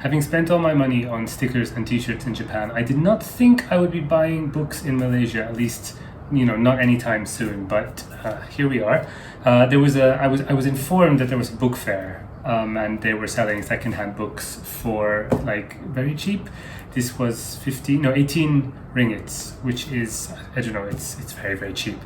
Having spent all my money on stickers and t-shirts in Japan, I did not think I would be buying books in Malaysia, at least, not anytime soon, but here we are. I was informed that there was a book fair, and they were selling secondhand books for like very cheap. This was 18 ringgits, which is, I don't know, it's very, very cheap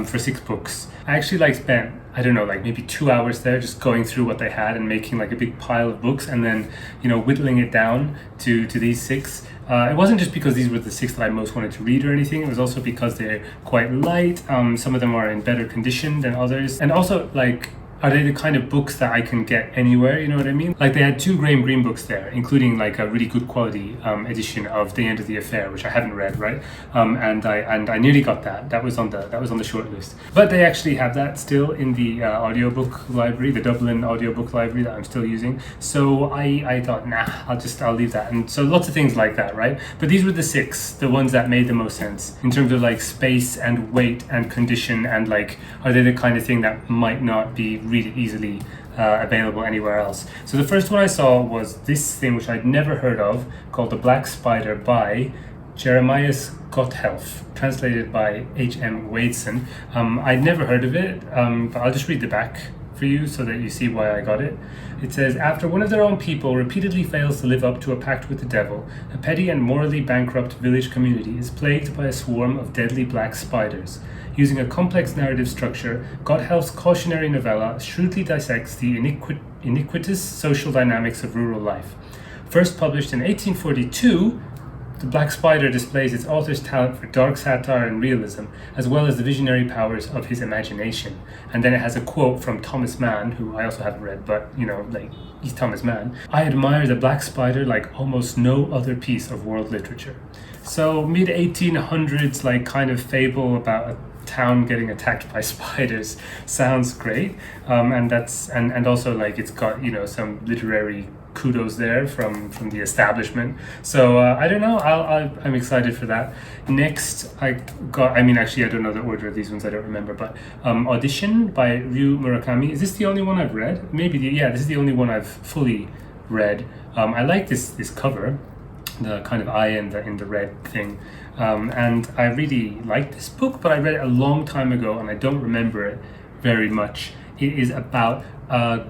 for 6 books. I actually spent, I don't know, maybe 2 hours there just going through what they had and making a big pile of books and then, whittling it down to these 6. It wasn't just because these were the 6 that I most wanted to read or anything. It was also because they're quite light. Some of them are in better condition than others. And also, are they the kind of books that I can get anywhere? You know what I mean? They had 2 Graham Greene books there, including a really good quality edition of The End of the Affair, which I haven't read, right? And I nearly got that. That was on the short list. But they actually have that still in the audiobook library, the Dublin audiobook library that I'm still using. So I thought, nah, I'll leave that. And so lots of things like that, right? But these were the 6, the ones that made the most sense in terms of space and weight and condition and are they the kind of thing that might not be really easily available anywhere else. So the first one I saw was this thing which I'd never heard of, called The Black Spider by Jeremias Gotthelf, translated by H.M. Wadeson. I'd never heard of it, but I'll just read the back for you so that you see why I got it. It says, after one of their own people repeatedly fails to live up to a pact with the devil, a petty and morally bankrupt village community is plagued by a swarm of deadly black spiders. Using a complex narrative structure, Gotthelf's cautionary novella shrewdly dissects the iniquitous social dynamics of rural life. First published in 1842, The Black Spider displays its author's talent for dark satire and realism, as well as the visionary powers of his imagination. And then it has a quote from Thomas Mann, who I also haven't read, but, he's Thomas Mann. I admire The Black Spider like almost no other piece of world literature. So mid-1800s, kind of fable about a town getting attacked by spiders sounds great, and also it's got some literary kudos there from the establishment. So I don't know, I'm excited for that. Next I don't know the order of these ones, I don't remember, but Audition by Ryu Murakami. Is this the only one I've read? This is the only one I've fully read. I like this cover, the kind of eye in the red thing, and I really like this book, but I read it a long time ago and I don't remember it very much. It is about a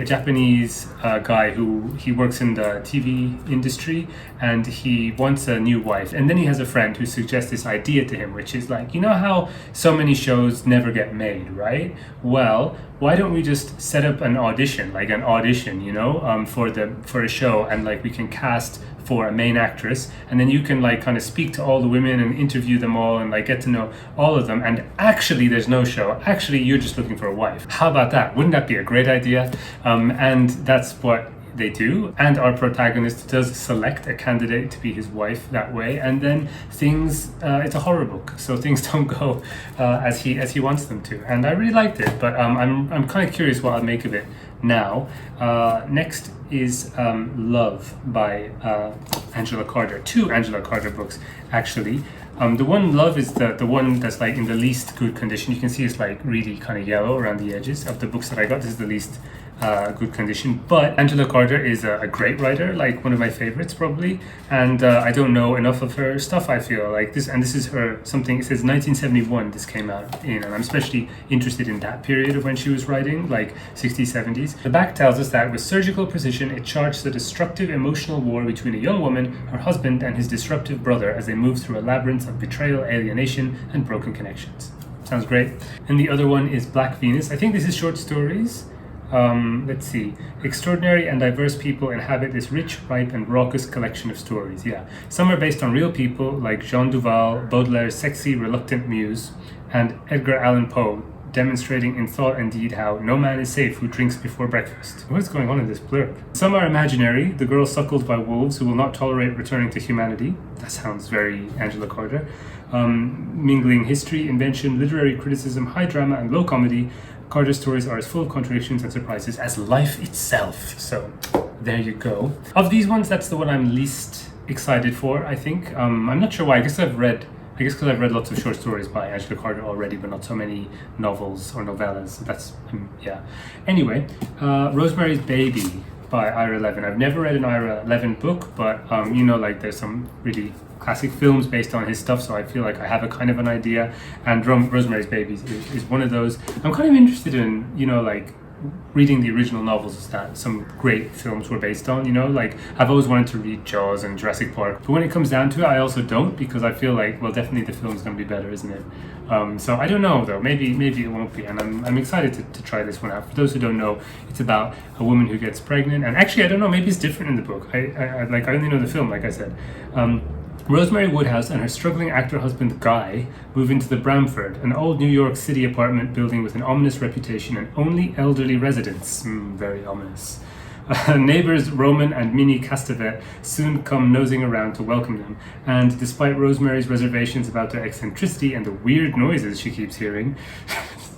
Japanese guy who he works in the TV industry and he wants a new wife, and then he has a friend who suggests this idea to him, which is how so many shows never get made, right? Well, why don't we just set up an audition, for a show, and we can cast for a main actress, and then you can kind of speak to all the women and interview them all and get to know all of them, and actually there's no show, actually you're just looking for a wife. How about that? Wouldn't that be a great idea? And that's what they do, and our protagonist does select a candidate to be his wife that way, and then things it's a horror book, so things don't go as he wants them to, and I really liked it, but I'm kind of curious what I'll make of it now. Next is Love by Angela Carter. 2 Angela Carter books actually. The one Love is the one that's in the least good condition. You can see it's really kind of yellow around the edges of the books that I got. This is the least good condition, but Angela Carter is a great writer, one of my favorites probably, and I don't know enough of her stuff, I feel this, and this is her something. It says 1971 this came out in, and I'm especially interested in that period of when she was writing, 60s, 70s. The back tells us that with surgical precision it charts the destructive emotional war between a young woman, her husband, and his disruptive brother as they move through a labyrinth of betrayal, alienation, and broken connections. Sounds great. And the other one is Black Venus. I think this is short stories. Let's see. Extraordinary and diverse people inhabit this rich, ripe, and raucous collection of stories. Yeah. Some are based on real people like Jean Duval, Baudelaire's sexy, reluctant muse, and Edgar Allan Poe, demonstrating in thought and deed how no man is safe who drinks before breakfast. What is going on in this blurb? Some are imaginary, the girl suckled by wolves who will not tolerate returning to humanity. That sounds very Angela Carter. Mingling history, invention, literary criticism, high drama, and low comedy, Carter's stories are as full of contradictions and surprises as life itself. So, there you go. Of these ones, that's the one I'm least excited for, I think. I'm not sure why. I guess because I've read lots of short stories by Angela Carter already, but not so many novels or novellas. That's, yeah. Anyway, Rosemary's Baby by Ira Levin. I've never read an Ira Levin book, but you know, like there's some really classic films based on his stuff, so I feel like I have a kind of an idea. And Rosemary's Baby is one of those. I'm kind of interested in, you know, like reading the original novels that some great films were based on, you know, like I've always wanted to read Jaws and Jurassic Park, but when it comes down to it, I also don't, because I feel like, well, definitely the film's going to be better, isn't it? So I don't know though, maybe it won't be, and I'm excited to try this one out. For those who don't know, it's about a woman who gets pregnant, and actually I don't know, maybe it's different in the book. I only know the film, like I said. Rosemary Woodhouse and her struggling actor husband Guy move into the Bramford, an old New York City apartment building with an ominous reputation and only elderly residents. Very ominous. Neighbours Roman and Minnie Castevet soon come nosing around to welcome them, and despite Rosemary's reservations about their eccentricity and the weird noises she keeps hearing,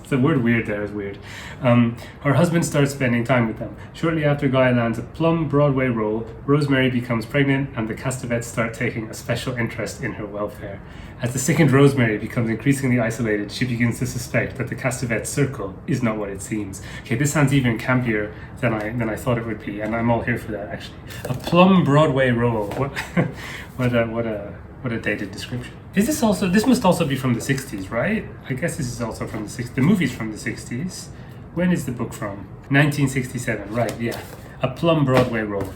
the word weird there is weird, her husband starts spending time with them. Shortly after Guy lands a plum Broadway role, Rosemary becomes pregnant and the Castevets start taking a special interest in her welfare. As the sickened Rosemary becomes increasingly isolated, she begins to suspect that the Castevet circle is not what it seems. Okay, this sounds even campier than I thought it would be, and I'm all here for that, actually. A plum Broadway role. What a dated description. This must also be from the 60s, right? I guess this is also from the 60s. The movie's from the 60s. When is the book from? 1967, right, yeah. A plum Broadway role.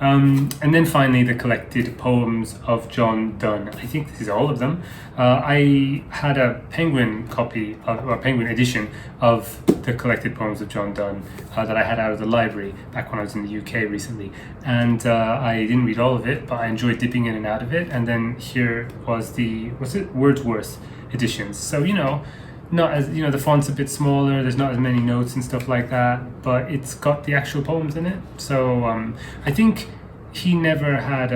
And then finally, the collected poems of John Donne. I think this is all of them. I had a Penguin Penguin edition of the collected poems of John Donne that I had out of the library back when I was in the UK recently. And I didn't read all of it, but I enjoyed dipping in and out of it. And then here was Wordsworth editions. So, you know, not as, you know, the font's a bit smaller, there's not as many notes and stuff like that, but it's got the actual poems in it. So I think he never had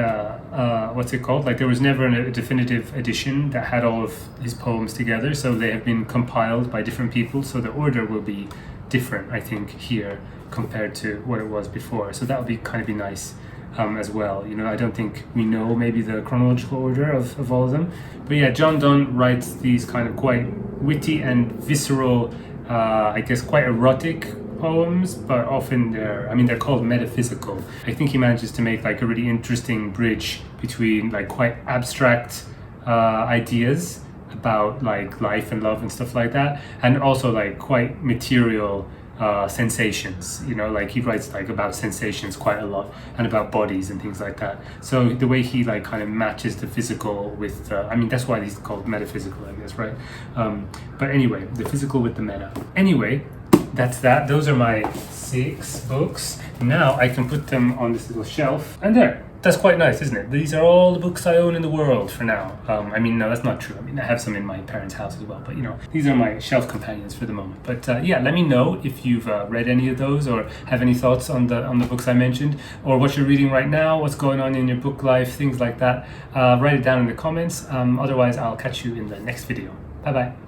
what's it called, like there was never a definitive edition that had all of his poems together, so they have been compiled by different people, so the order will be different, I think, here compared to what it was before. So that would be kind of nice as well. You know, I don't think we know maybe the chronological order of all of them. But yeah, John Donne writes these kind of quite witty and visceral, I guess quite erotic poems, but often they're called metaphysical. I think he manages to make like a really interesting bridge between like quite abstract ideas about like life and love and stuff like that, and also like quite material sensations, you know, like he writes like about sensations quite a lot and about bodies and things like that. So the way he like kind of matches the physical with that's why he's called metaphysical, I guess, right? But anyway, the physical with the meta. Anyway, that's that. Those are my 6 books. Now I can put them on this little shelf, and there. That's quite nice, isn't it? These are all the books I own in the world for now. No, that's not true. I mean, I have some in my parents' house as well, but you know, these are my shelf companions for the moment. But yeah, let me know if you've read any of those or have any thoughts on the books I mentioned, or what you're reading right now, what's going on in your book life, things like that. Write it down in the comments. Otherwise, I'll catch you in the next video. Bye bye.